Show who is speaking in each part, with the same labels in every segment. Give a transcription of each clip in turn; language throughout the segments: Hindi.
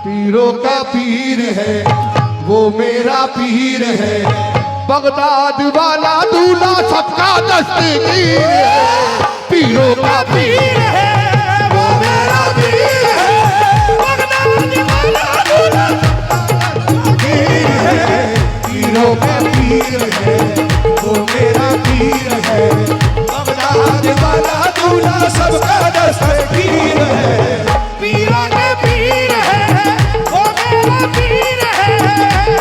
Speaker 1: पीरों का पीर है वो मेरा पीर है, बगदाद वाला दूल्हा सबका दस्तगीर है। पीरों का पीर है वो मेरा पीर है, बगदाद वाला दूल्हा पीर है। पीरों का पीर है वो मेरा पीर है, बगदाद वाला दूल्हा सबका दस्तगीर है। पीरों के पीर है वो मेरा पीर है,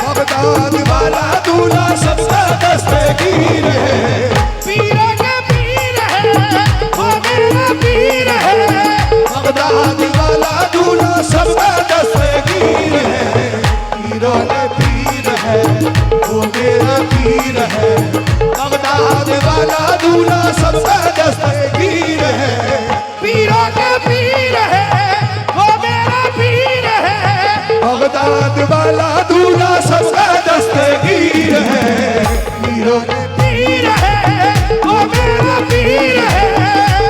Speaker 1: बगदाद वाला दूल्हा सबका दस्तगीर है। पीरों के पीर है वो मेरा पीर है, बगदाद वाला दूल्हा सबका दस्तगीर है। पीरों के पीर है वो मेरा पीर है, बगदाद वाला दूल्हा सबका दस्तगीर है। पीरों के पीर है वो मेरा पीर है, बगदाद वाला दूल्हा सबका दस्तगीर है। पीरों के पीर है वो मेरा पीर है,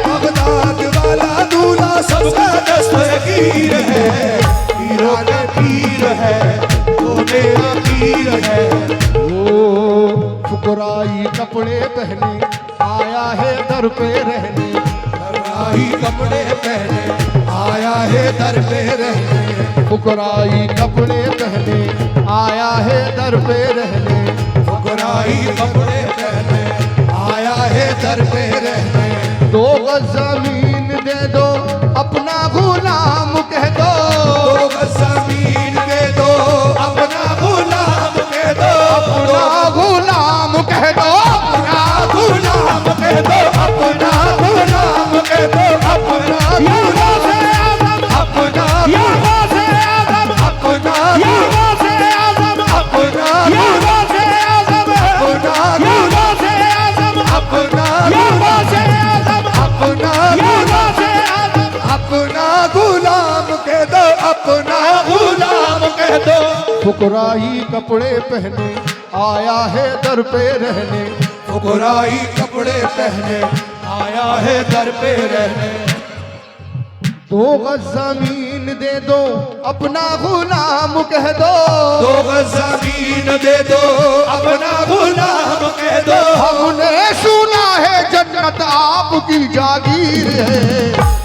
Speaker 1: बगदाद वाला दूल्हा सबका दस्तगीर है। पीरों के पीर है वो मेरा पीर है। वो फुकराई कपड़े पहने आया है दर पे रहने, फुकराई कपड़े पहने आया है दर पे रहने, फुकराई कपड़े पहने आया है दर पे रहने, फुकराई कपड़े पहने आया है दर पे रहने। 2 गज जमीन दे दो अपना गुलाम कह दो, 2 गज जमीन दे दो अपना गुलाम कह दो, अपना गुलाम कह दो, अपना गुलाम कह दो, अपना गुलाम कह दो, अपना फुकराई कपड़े पहने आया है दर पे रहने, फुकराई कपड़े पहने आया है दर पे रहने। 2 गज जमीन दे दो अपना गुलाम कह दो, 2 गज जमीन दे दो अपना गुलाम कह दो। हमने सुना है जन्नत आपकी जागीर है।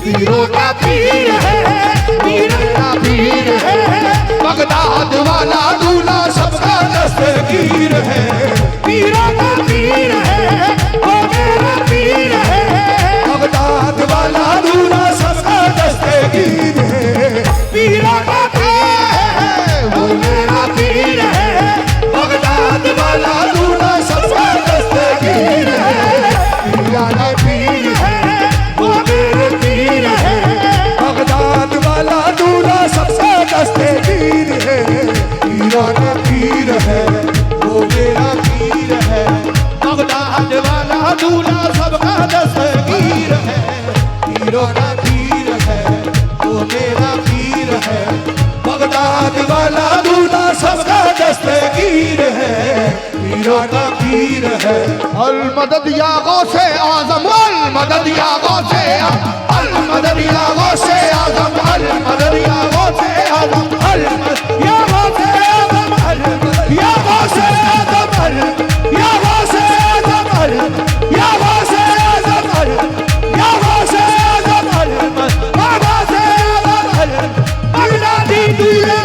Speaker 1: पीरों का पीर है, पीरों का पीर है, बगदाद वाला दूल्हा सबका दस्तगीर है। पीरों का पीर है वो मेरा पीर है, बगदाद वाला दूल्हा सबका दस्तगीर है। पीरों का पीर है वो मेरा पीर है, बगदाद वाला दूल्हा सबका दस्तगीर है। पीरों का पीर है वो मेरा पीर है, बगदाद वाला दूल्हा सबका दस्तगीर है। पीरों का पीर है वो मेरा पीर है, बगदाद वाला दूल्हा सबका दस्तगीर है। पीरों का पीर है वो मेरा पीर है, बगदाद वाला दूल्हा सबका दस्तगीर है। पीरों का पीर है। अल मदद या गौसे आजम, अल मदद या गौसे, अल मदद या गौसे आजम, अल मदद या गौसे आजम, अल मदद या गौसे आजम, अल या गौसे आजम, अल या गौसे आजम, अल या गौसे आजम, अल या गौसे आजम, अल गौसे आजम, अल बगदादी दूल्हा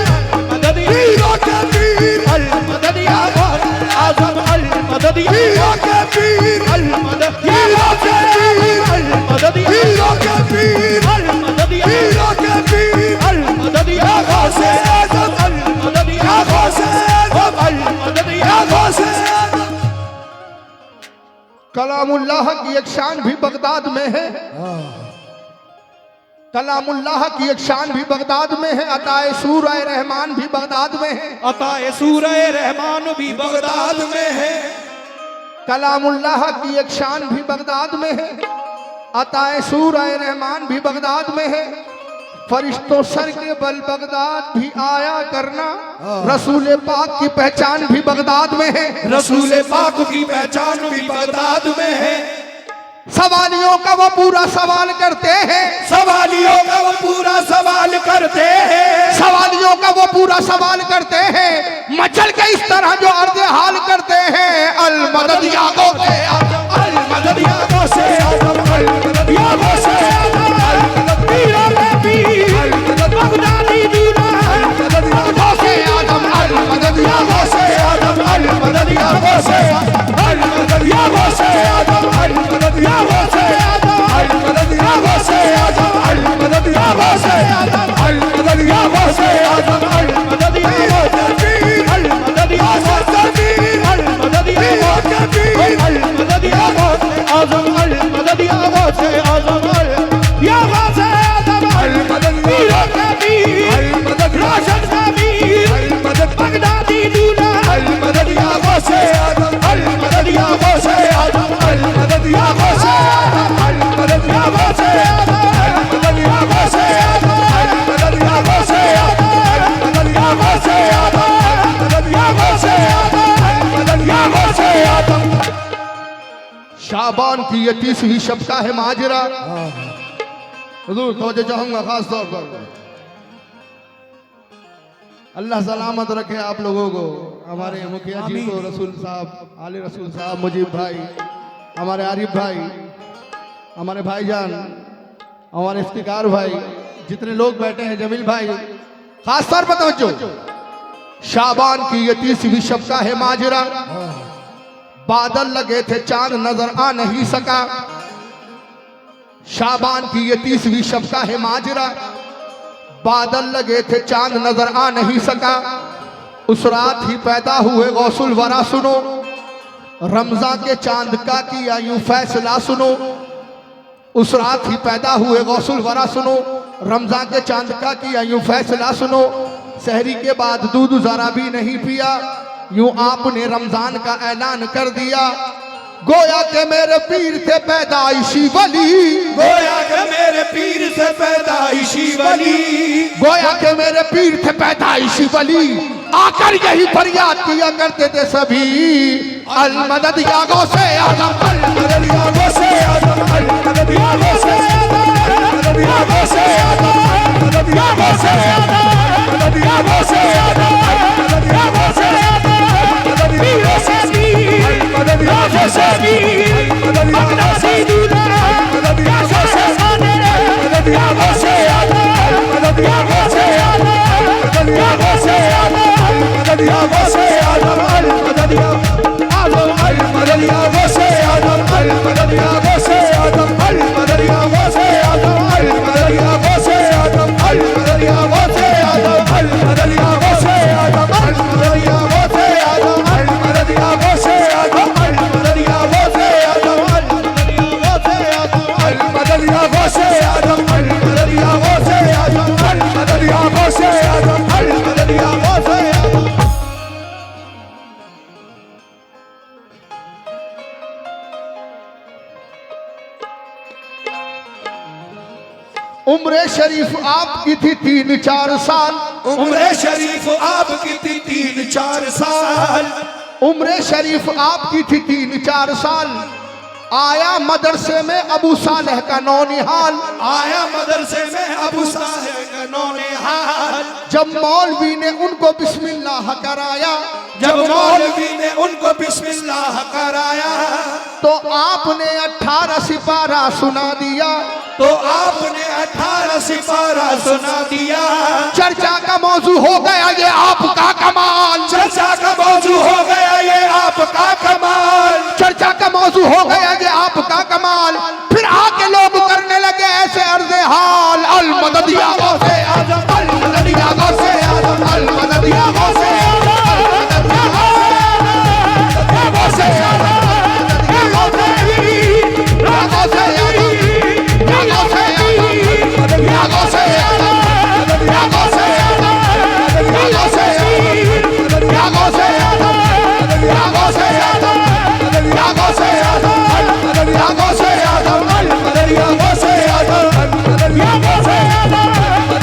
Speaker 1: मदद पीरों के पीर, अल मदद या गौसे आजम, अल मदद या के पीर, अल मदद या गौसे आजम, अल मदद पीरों के पीर, अल मदद या पीरों के पीर, अल मदद या गौसे आजम, अल मदद या गौसे आजम, अल मदद या गौसे आजम। कलामुल्लाह की एक शान भी बगदाद में है, कलामुल्लाह की एक शान भी बगदाद में है, अताए सूरह रहमान भी बगदाद में है,
Speaker 2: अताए सूरह रहमान भी बगदाद में है।
Speaker 1: कलामुल्लाह की एक शान भी बगदाद में है, अताए सूरह रहमान भी बगदाद में है। फरिश्तों सर के बल बगदाद भी आया करना, रसूल पाक की पहचान भी बगदाद में है,
Speaker 2: रसूल पाक की पहचान भी बगदाद में है।
Speaker 1: सवालियों का वो पूरा सवाल करते हैं,
Speaker 2: सवालियों का वो पूरा सवाल करते हैं,
Speaker 1: सवालियों रसूलों का वो पूरा सवाल करते हैं, मचल के इस तरह जो अर्ज हाल करते हैं। अल मदद या गौसे आजम,
Speaker 2: अल मदद या गौसे आजम, अल मदद या गौसे आजम, अल मदद पीरों के पीर, अल मदद बगदादी दूल्हा, अल मदद या गौसे आजम, अल मदद या गौसे आजम, अल मदद या गौसे आजम, अल मदद या गौसे आजम, अल मदद या गौसे आजम, अल मदद या गौसे आजम, अल मदद या गौसे आजम, अल मदद या गौसे आजम, अल मदद या गौसे पीर, अल मदद या गौसे पीर, अल मदद या गौसे पीर, अल मदद या गौसे आजम, अल मदद या गौसे आजम, अल या गौसे आजम, अल मदद पीरों के पीर, अल मदद रोशन का पीर, अल मदद बगदादी दूल्हा, अल मदद या गौसे आजम, अल मदद या गौसे आजम, अल मदद या गौसे आजम, अल मदद या गौसे आजम, अल मदद या गौसे आजम, अल मदद या गौसे आजम, अल मदद या गौसे आजम, अल मदद या गौसे आजम, अल मदद या गौसे आजम।
Speaker 1: शाबान की ये 30वीं शब का है माजरा। हुजूर तवज्जो चाहूंगा खास तौर पर। अल्लाह सलामत रखे आप लोगों को, हमारे मुखिया जी को, रसूल साहब, आले रसूल साहब, मुजीब भाई, हमारे आरिफ भाई, हमारे भाईजान, हमारे इफ्तिकार भाई, जितने लोग बैठे हैं, जमील भाई, खास तौर पर तवज्जो। शाबान की ये 30वीं शब का है माजरा। बादल लगे थे चांद नजर आ नहीं सका। शाबान की ये 30वीं शब का है माजरा। बादल लगे थे चांद नजर आ नहीं सका। उस रात ही पैदा हुए गौसुल वरा सुनो। रमजान के चांद का किया यूं फैसला सुनो। उस रात ही पैदा हुए गौसुल वरा सुनो। रमजान के चांद का किया यूं फैसला सुनो। सहरी के बाद दूध जरा भी नहीं पिया। यूं आपने रमजान का ऐलान कर दिया। गोया के मेरे पीर थे पैदाइशी वली।
Speaker 2: गोया के मेरे पीर से पैदाइशी वली।
Speaker 1: गोया के मेरे पीर थे पैदाइशी वली। आकर यही फरियाद किया करते थे सभी। अल मदद या गौसे आजम,
Speaker 2: अल मदद या गौसे आजम, अल मदद या गौसे आजम, अल मदद या गौसे आजम, अल मदद या गौसे आजम, अल मदद या गौसे आजम, अल मदद या गौसे आजम, अल मदद या गौसे पीर, अल मदद या गौसे पीर, अल मदद या गौसे दूल्हा, अल मदद या गौसे आजम, अल मदद या गौसे आजम, अल मदद या गौसे आजम, अल मदद या गौसे आजम, अल मदद या आजम, अल मदद या गौसे आजम, अल मदद या गौसे आजम, अल मदद या गौसे आजम, अल मदद या गौसे आजम, अल मदद या गौसे आजम, अल मदद या गौसे आजम, अल मदद या गौसे आजम, अल मदद या गौसे आजम, अल मदद या गौसे आजम, अल मदद या गौसे आजम, अल मदद या गौसे आजम, अल मदद या गौसे आजम, अल मदद या गौसे आजम।
Speaker 1: उम्र शरीफ आपकी थी 3-4 साल।
Speaker 2: उम्र शरीफ आपकी थी 3-4 साल।
Speaker 1: उम्र शरीफ आपकी थी 3-4 साल। आया मदरसे में अबू सालेह का नौनिहाल।
Speaker 2: आया मदरसे में अबू सालेह का नौनिहाल।
Speaker 1: जब मौलवी ने उनको बिस्मिल्लाह कराया।
Speaker 2: जब मौलवी ने उनको बिस्मिल्लाह कराया।
Speaker 1: तो आपने 18 सिपारा सुना दिया।
Speaker 2: तो आपने 18 सिपारा सुना दिया।
Speaker 1: चर्चा का मौजू हो गया ये आपका कमाल।
Speaker 2: चर्चा का मौजू हो गया ये आपका कमाल।
Speaker 1: चर्चा का मौजू हो गया ये आपका कमाल। फिर आके लोग करने लगे ऐसे अर्ज़े हाल। अल मदद या गौसे आजम, अल मदद या गौसे आजम, अल मदद या गौसे आजम, अल मदद या गौसे आजम, या गौसे आजम, या गौसे आजम, या गौसे आजम, या गौसे आजम, या गौसे आजम, या गौसे आजम, या गौसे आजम, या गौसे आजम, या गौसे आजम,
Speaker 2: अल मदद या गौसे आजम, अल मदद या गौसे आजम,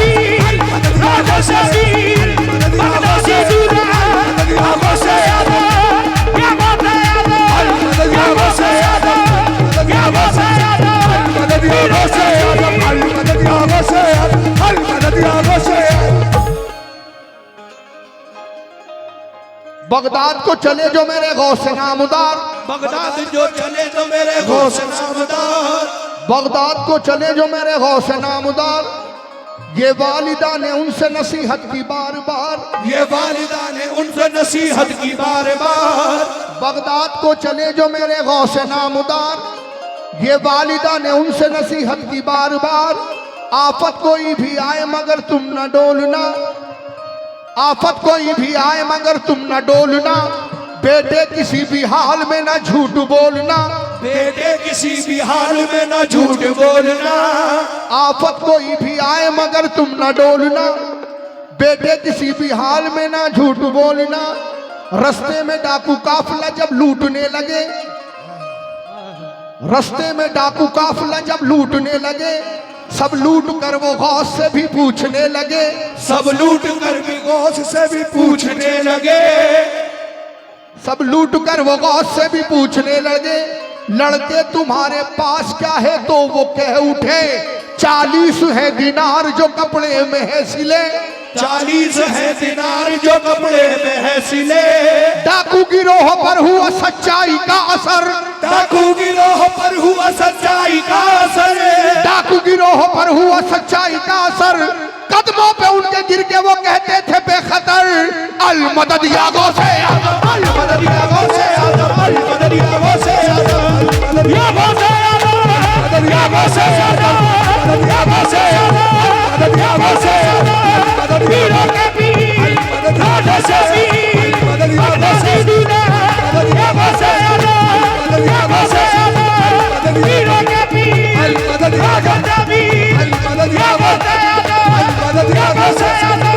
Speaker 1: बगदाद को चले जो मेरे गौसे नामदार,
Speaker 2: बगदाद जो चले तो मेरे गौसे नामदार,
Speaker 1: बगदाद को चले जो मेरे गौसे नामदार। ये वालिदा ने उनसे नसीहत की बार बार,
Speaker 2: ये वालिदा ने उनसे नसीहत की बार बार।
Speaker 1: बगदाद को चले जो मेरे गौसे नामदार, ये वालिदा ने उनसे नसीहत की बार बार। आफत कोई भी आए मगर तुम न डोलना, आफत कोई भी आए मगर तुम न डोलना। बेटे किसी भी हाल में न झूठ बोलना,
Speaker 2: बेटे किसी भी हाल में न झूठ बोलना।
Speaker 1: आफत कोई भी आए मगर तुम न डोलना। बेटे किसी भी हाल में न झूठ बोलना। रास्ते में डाकू काफिला जब लूटने लगे, रास्ते में डाकू काफिला जब लूटने लगे, सब लूट कर वो गौस से भी पूछने लगे,
Speaker 2: सब लूट कर भी गौस से भी पूछने लगे,
Speaker 1: सब लूट कर वो गौस से भी पूछने लगे। लड़के तुम्हारे पास क्या है तो वो कह उठे, 40 है दिनार जो कपड़े में है सिले,
Speaker 2: 40 है दिनार जो कपड़े में है सिले।
Speaker 1: डाकू गिरोह पर हुआ सच्चाई का असर,
Speaker 2: डाकू गिरोह पर हुआ सच्चाई का असर,
Speaker 1: डाकू गिरोह पर हुआ सच्चाई का असर। कदमों पे उनके गिर के वो कहते थे बेखतर, अल मदद या गौसे आजम,
Speaker 2: अल मदद या गौसे आजम, अल मदद या गौसे आजम, या गौसे आजम, या गौसे आजम, या गौसे आजम, या गौसे आजम। पीरों के पीर, राजा से पीर, राजा से दूल्हा, या गौसे आजम, या गौसे आजम। पीरों के पीर, राजा से पीर, या गौसे आजम, या गौसे आजम,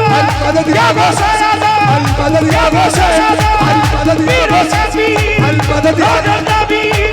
Speaker 2: या गौसे आजम, या गौसे आजम। पीरों से पीर, राजा से पीर,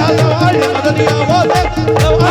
Speaker 2: आजम,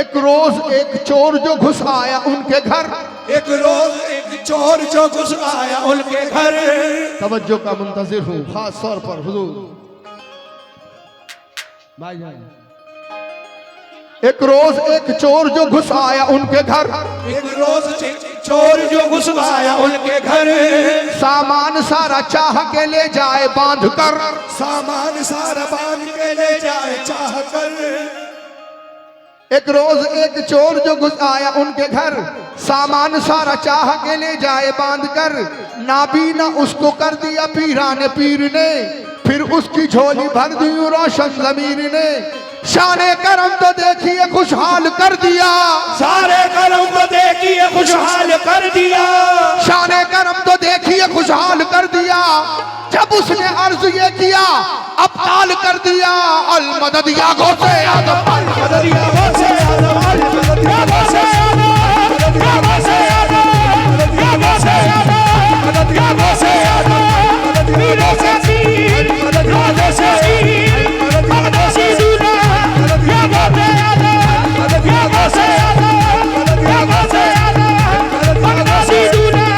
Speaker 1: एक रोज एक चोर जो घुस आया उनके घर,
Speaker 2: एक रोज एक चोर जो घुस आया उनके घर।
Speaker 1: तवज्जो का मुंतजिर हूँ खास तौर पर हुजूर भाईजान। एक रोज एक चोर जो घुस आया उनके घर,
Speaker 2: एक रोज एक चोर जो घुस आया उनके घर।
Speaker 1: सामान सारा चाह के ले जाए बांध कर,
Speaker 2: सामान सारा बांध के ले जाए चाह कर।
Speaker 1: एक रोज एक चोर जो घुस आया उनके घर, सामान सारा चाह के ले जाए बांध कर। नाबीना उसको कर दिया पीराने पीर ने, फिर उसकी झोली भर दी रोशन ज़मीर ने। शाने करम तो देखिए खुशहाल कर दिया,
Speaker 2: सारे करम तो देखिए खुशहाल कर दिया,
Speaker 1: शाने करम तो देखिए खुशहाल कर दिया। जब उसने अर्ज ये किया अब ताल कर दिया, अल मदद या गौसे आजम,
Speaker 2: अल मदद या गौसे आजम, अल मदद या गौसे आजम, या गौसे आजम, या गौसे आजम, या गौसे आजम। पीरों से पीर, राजा से पीर, भक्तों से दूल्हा, या गौसे आजम, या गौसे आजम, या गौसे आजम। भक्तों से दूल्हा,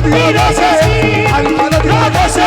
Speaker 2: पीरों से पीर, राजा से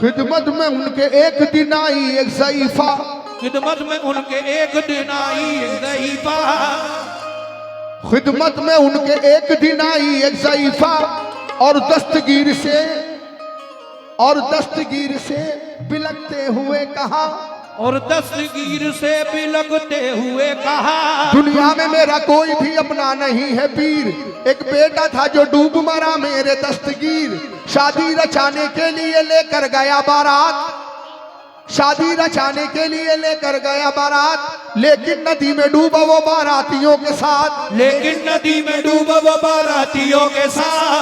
Speaker 1: खिदमत में उनके एक दिन आई एक ज़ईफ़ा,
Speaker 2: खिदमत में उनके एक दिन आई ज़ईफ़ा,
Speaker 1: खिदमत में उनके एक दिन आई एक ज़ईफ़ा। और दस्तगीर से बिलकते हुए कहा,
Speaker 2: और दस्तगीर से बिलकते हुए कहा,
Speaker 1: दुनिया में मेरा कोई भी अपना नहीं है पीर। एक बेटा था जो डूब मरा मेरे दस्तगीर, शादी रचाने के लिए लेकर गया बारात। शादी रचाने के लिए लेकर गया बारात, लेकिन नदी में डूबा वो बारातियों के साथ।
Speaker 2: लेकिन नदी में डूबा वो बारातियों के साथ।